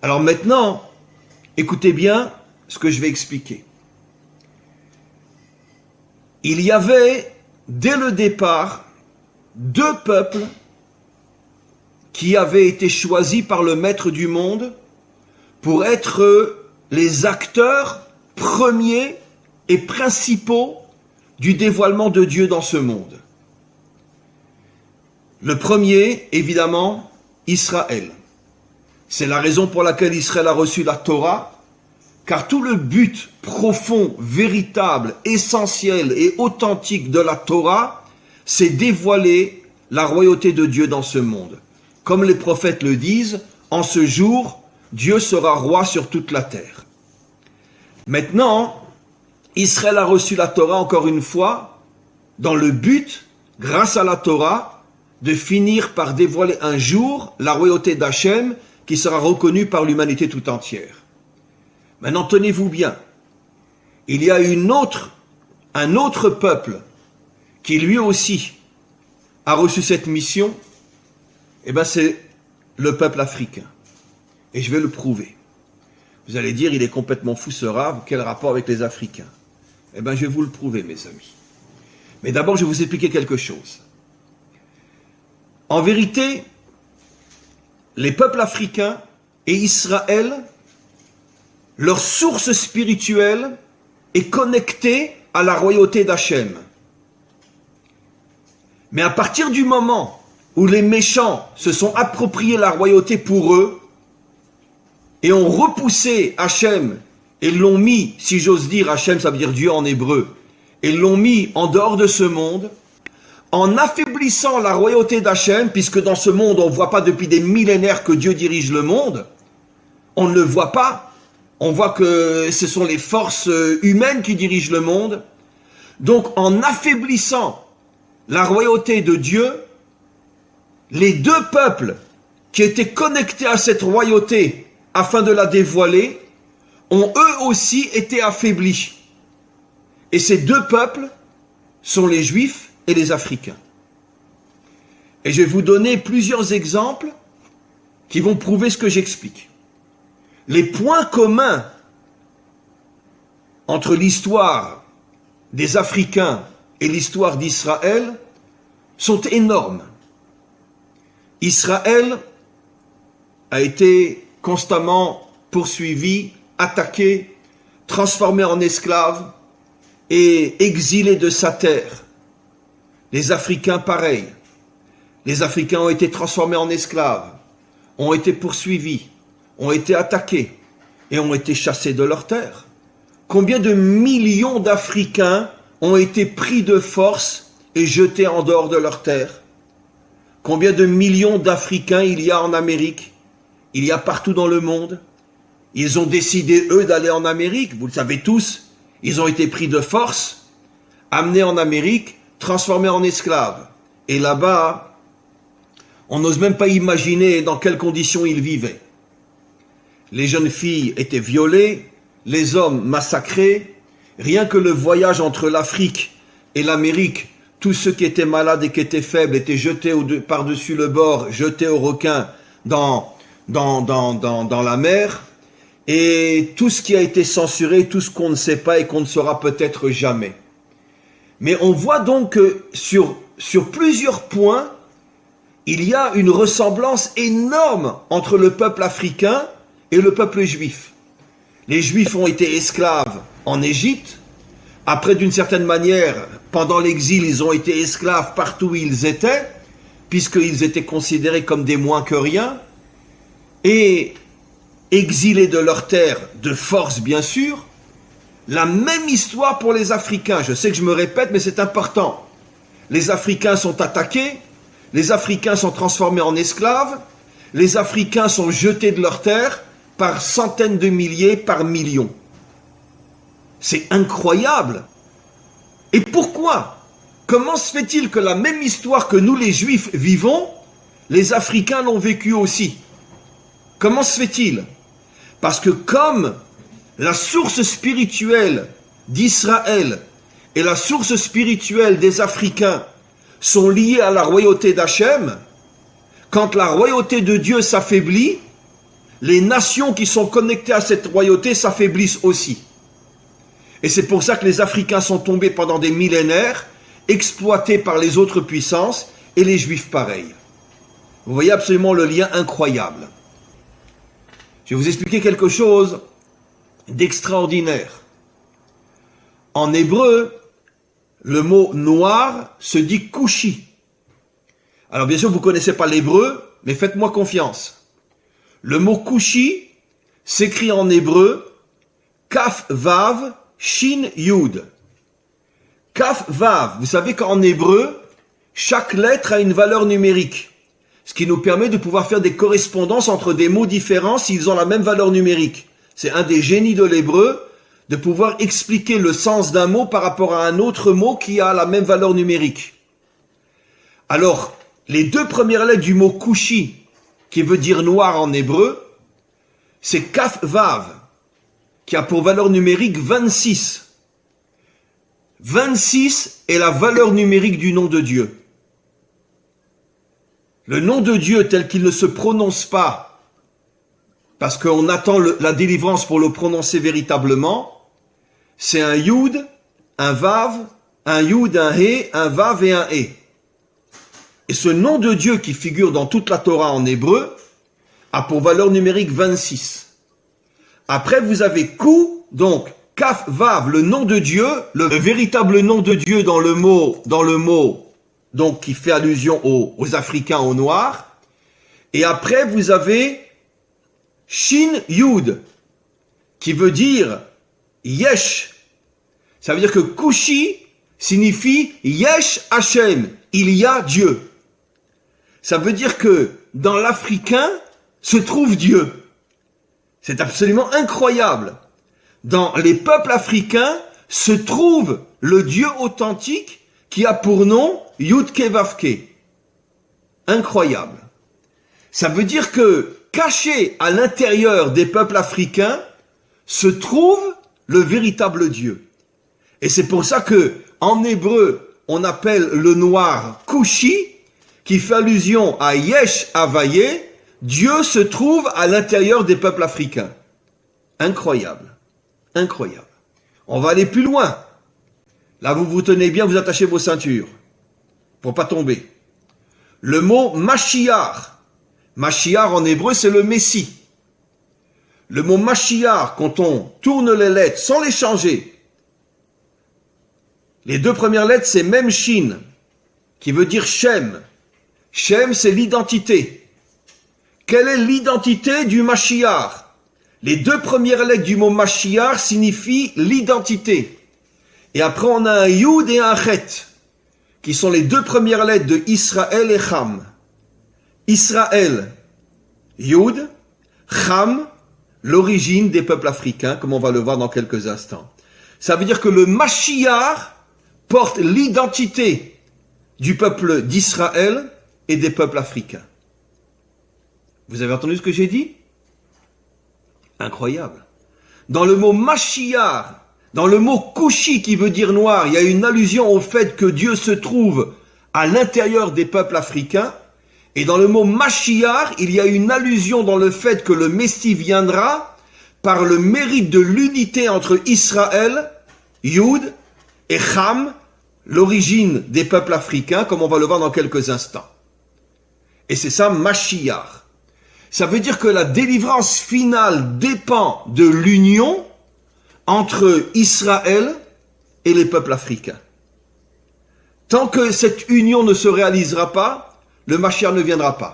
Alors maintenant, écoutez bien ce que je vais expliquer. Il y avait, dès le départ, deux peuples qui avaient été choisis par le Maître du monde pour être les acteurs premiers et principaux du dévoilement de Dieu dans ce monde. Le premier, évidemment, Israël. C'est la raison pour laquelle Israël a reçu la Torah, car tout le but profond, véritable, essentiel et authentique de la Torah, c'est dévoiler la royauté de Dieu dans ce monde. Comme les prophètes le disent, en ce jour, Dieu sera roi sur toute la terre. Maintenant, Israël a reçu la Torah encore une fois, dans le but, grâce à la Torah, de finir par dévoiler un jour la royauté d'Hachem qui sera reconnue par l'humanité tout entière. Maintenant, tenez-vous bien, il y a un autre peuple qui lui aussi a reçu cette mission, et bien c'est le peuple africain. Et je vais le prouver. Vous allez dire, il est complètement fou ce rave, quel rapport avec les Africains? Eh bien, je vais vous le prouver, mes amis. Mais d'abord, je vais vous expliquer quelque chose. En vérité, les peuples africains et Israël, leur source spirituelle est connectée à la royauté d'Hachem. Mais à partir du moment où les méchants se sont appropriés la royauté pour eux et ont repoussé Hachem et l'ont mis, si j'ose dire, Hachem ça veut dire Dieu en hébreu, et l'ont mis en dehors de ce monde, en affaiblissant la royauté d'Hachem, puisque dans ce monde on ne voit pas depuis des millénaires que Dieu dirige le monde, on ne le voit pas, on voit que ce sont les forces humaines qui dirigent le monde. Donc en affaiblissant la royauté de Dieu, les deux peuples qui étaient connectés à cette royauté afin de la dévoiler, ont eux aussi été affaiblis. Et ces deux peuples sont les Juifs et les Africains. Et je vais vous donner plusieurs exemples qui vont prouver ce que j'explique. Les points communs entre l'histoire des Africains et l'histoire d'Israël sont énormes. Israël a été constamment poursuivi, attaqué, transformé en esclave et exilé de sa terre. Les Africains, pareil. Les Africains ont été transformés en esclaves, ont été poursuivis, ont été attaqués et ont été chassés de leur terre. Combien de millions d'Africains ont été pris de force et jetés en dehors de leur terre? Combien de millions d'Africains il y a en Amérique? Il y a partout dans le monde. Ils ont décidé, eux, d'aller en Amérique. Vous le savez tous. Ils ont été pris de force, amenés en Amérique, transformés en esclaves. Et là-bas, on n'ose même pas imaginer dans quelles conditions ils vivaient. Les jeunes filles étaient violées, les hommes massacrés. Rien que le voyage entre l'Afrique et l'Amérique, tous ceux qui étaient malades et qui étaient faibles étaient jetés par-dessus le bord, jetés aux requins dans la mer. Et tout ce qui a été censuré, tout ce qu'on ne sait pas et qu'on ne saura peut-être jamais. Mais on voit donc que sur plusieurs points, il y a une ressemblance énorme entre le peuple africain et le peuple juif. Les Juifs ont été esclaves en Égypte. Après, d'une certaine manière, pendant l'exil, ils ont été esclaves partout où ils étaient, puisqu'ils étaient considérés comme des moins que rien. Et exilés de leur terre, de force bien sûr. La même histoire pour les Africains. Je sais que je me répète, mais c'est important. Les Africains sont attaqués, les Africains sont transformés en esclaves, les Africains sont jetés de leur terre par centaines de milliers, par millions. C'est incroyable. Et pourquoi? Comment se fait-il que la même histoire que nous les Juifs vivons, les Africains l'ont vécue aussi? Comment se fait-il? Parce que comme la source spirituelle d'Israël et la source spirituelle des Africains sont liées à la royauté d'Hachem, quand la royauté de Dieu s'affaiblit, les nations qui sont connectées à cette royauté s'affaiblissent aussi. Et c'est pour ça que les Africains sont tombés pendant des millénaires, exploités par les autres puissances, et les Juifs pareil. Vous voyez absolument le lien incroyable. Je vais vous expliquer quelque chose d'extraordinaire. En hébreu, le mot noir se dit kushi. Alors bien sûr, vous ne connaissez pas l'hébreu, mais faites-moi confiance. Le mot kushi s'écrit en hébreu kaf vav shin yud. Kaf vav, vous savez qu'en hébreu, chaque lettre a une valeur numérique, ce qui nous permet de pouvoir faire des correspondances entre des mots différents s'ils ont la même valeur numérique. C'est un des génies de l'hébreu, de pouvoir expliquer le sens d'un mot par rapport à un autre mot qui a la même valeur numérique. Alors, les deux premières lettres du mot kushi, qui veut dire noir en hébreu, c'est kaf vav, qui a pour valeur numérique 26. 26 est la valeur numérique du nom de Dieu. Le nom de Dieu tel qu'il ne se prononce pas, parce qu'on attend la délivrance pour le prononcer véritablement, c'est un Yud, un Vav, un Yud, un He, un Vav et un He. Et ce nom de Dieu qui figure dans toute la Torah en hébreu a pour valeur numérique 26. Après, vous avez Ku, donc Kaf, Vav, le nom de Dieu, le véritable nom de Dieu dans le mot, donc qui fait allusion aux Africains, aux Noirs. Et après, vous avez Shin Yud, qui veut dire Yesh. Ça veut dire que Kushi signifie Yesh Hashem, il y a Dieu. Ça veut dire que dans l'Africain se trouve Dieu. C'est absolument incroyable. Dans les peuples africains se trouve le Dieu authentique qui a pour nom Yudke Vavke. Incroyable. Ça veut dire que caché à l'intérieur des peuples africains se trouve le véritable Dieu. Et c'est pour ça que en hébreu on appelle le noir Kushi, qui fait allusion à Yesh Havaye, Dieu se trouve à l'intérieur des peuples africains. Incroyable. Incroyable. On va aller plus loin. Là, vous vous tenez bien, vous attachez vos ceintures pour pas tomber. Le mot Mashiach. Mashiach en hébreu, c'est le Messie. Le mot Mashiach, quand on tourne les lettres sans les changer, les deux premières lettres, c'est Mem Shin, qui veut dire Shem. Shem, c'est l'identité. Quelle est l'identité du Mashiach? Les deux premières lettres du mot Mashiach signifient l'identité. Et après, on a un Yud et un Chet, qui sont les deux premières lettres de Israël et Cham. Israël, Yud, Cham, l'origine des peuples africains, comme on va le voir dans quelques instants. Ça veut dire que le Mashiach porte l'identité du peuple d'Israël et des peuples africains. Vous avez entendu ce que j'ai dit? Incroyable. Dans le mot Mashiach, dans le mot Kushi qui veut dire noir, il y a une allusion au fait que Dieu se trouve à l'intérieur des peuples africains. Et dans le mot Mashiach, il y a une allusion dans le fait que le Messie viendra par le mérite de l'unité entre Israël, Yud, et Cham, l'origine des peuples africains, comme on va le voir dans quelques instants. Et c'est ça, Mashiach. Ça veut dire que la délivrance finale dépend de l'union entre Israël et les peuples africains. Tant que cette union ne se réalisera pas, le Mashiach ne viendra pas.